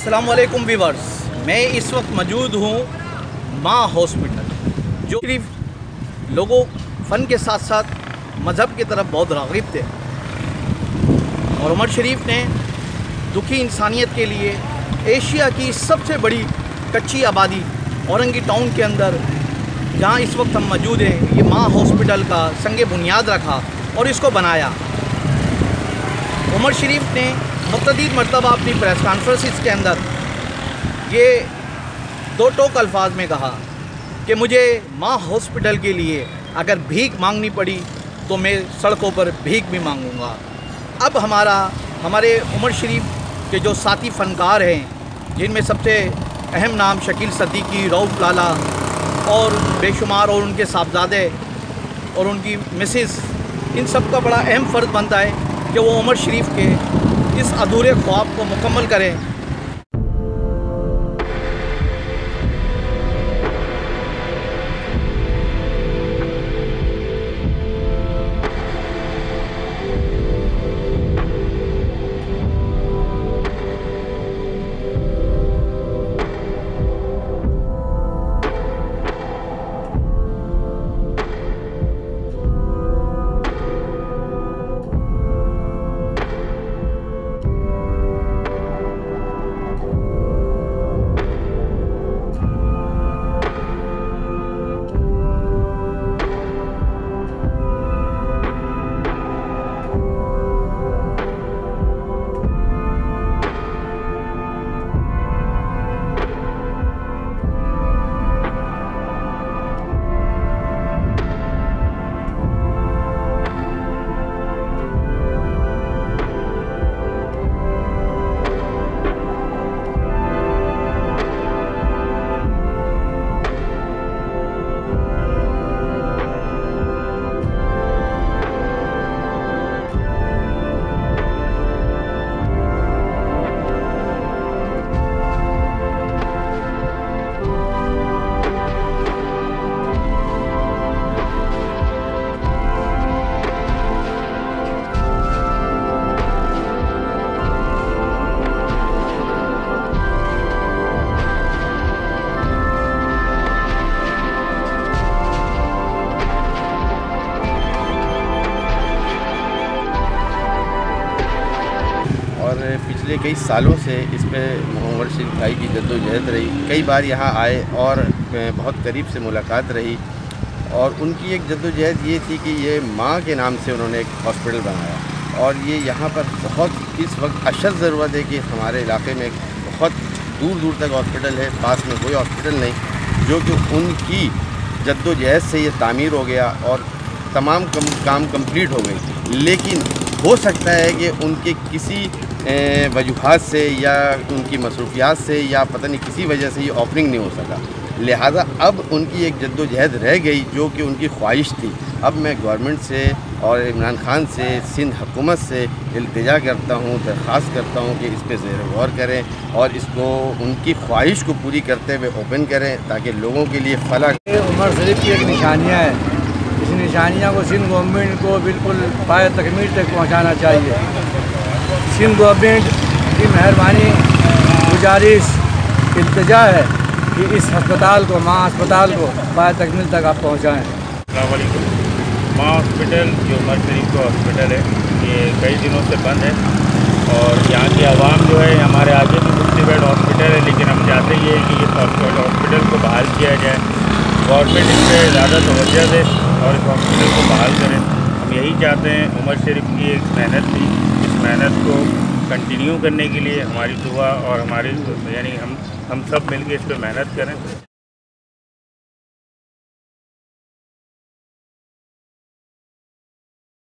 अस्सलाम वालेकुम व्यूअर्स, मैं इस वक्त मौजूद हूँ माँ हॉस्पिटल, जो सिर्फ लोगों फ़न के साथ साथ मज़हब की तरफ बहुत राग़िब थे। और उमर शरीफ ने दुखी इंसानियत के लिए एशिया की सबसे बड़ी कच्ची आबादी औरंगी टाउन के अंदर, जहाँ इस वक्त हम मौजूद हैं, ये माँ हॉस्पिटल का संग बुनियाद रखा और इसको बनाया। उमर शरीफ ने मुतअद्दिद मरतबा अपनी प्रेस कॉन्फ्रेंस के अंदर ये दो टोक अल्फाज में कहा कि मुझे माँ हॉस्पिटल के लिए अगर भीख मांगनी पड़ी तो मैं सड़कों पर भीख भी मांगूंगा। अब हमारे उमर शरीफ के जो साथी फ़नकार हैं, जिनमें सबसे अहम नाम शकील सद्दीकी, रऊफ़ लाला और बेशुमार, और उनके साहबजादे और उनकी मिसेस, इन सब का बड़ा अहम फ़र्ज़ बनता है कि वो उमर शरीफ के इस अधूरे ख्वाब को मुकम्मल करें। और पिछले कई सालों से इस पे उमर शरीफ भाई की जद्दोजहद रही। कई बार यहाँ आए और बहुत करीब से मुलाकात रही, और उनकी एक जद्दोजहद ये थी कि ये माँ के नाम से उन्होंने एक हॉस्पिटल बनाया। और ये यहाँ पर बहुत इस वक्त अशद ज़रूरत है कि हमारे इलाके में बहुत दूर दूर तक हॉस्पिटल है, पास में कोई हॉस्पिटल नहीं, जो कि उनकी जद्दोजहद से ये तामीर हो गया और तमाम काम कंप्लीट हो गई। लेकिन हो सकता है कि उनके किसी वजूहात से या उनकी मसरूफियात से या पता नहीं किसी वजह से ये ओपनिंग नहीं हो सका। लिहाजा अब उनकी एक जद्दोजहद रह गई जो कि उनकी ख्वाहिश थी। अब मैं गवर्नमेंट से और इमरान खान से, सिंध हुकूमत से इल्तिजा करता हूँ, दरख्वास्त करता हूँ कि इस पर ज़ेर गौर करें और इसको उनकी ख्वाहिश को पूरी करते हुए ओपन करें, ताकि लोगों के लिए फलाह। उमर शरीफ की एक निशानियाँ हैं, इस निशानियाँ को सिंध गवर्नमेंट को बिल्कुल पाए तकमील तक पहुँचाना चाहिए। सिंध गवर्नमेंट की मेहरबानी, गुजारिश, इल्तिजा है कि इस अस्पताल को, माँ अस्पताल को पाए तकमील तक आप पहुँचाएँ। अस्सलाम वालेकुम। माँ हॉस्पिटल जो उमर शरीफ का हॉस्पिटल है, ये कई दिनों से बंद है और यहाँ की आवाम जो है, हमारे आगे भी मुफ्ती बेड हॉस्पिटल है, लेकिन हम चाहते ये है कि इस हॉस्पिटल को बहाल किया जाए। गवर्नमेंट इस पर ज़्यादा तवज्जो दे और इस हॉस्पिटल को बहाल करें। हम यही चाहते हैं। उमर शरीफ की एक मेहनत थी, इस मेहनत को कंटिन्यू करने के लिए हमारी दुआ और हमारी यानी हम सब मिलकर इस पर मेहनत करें।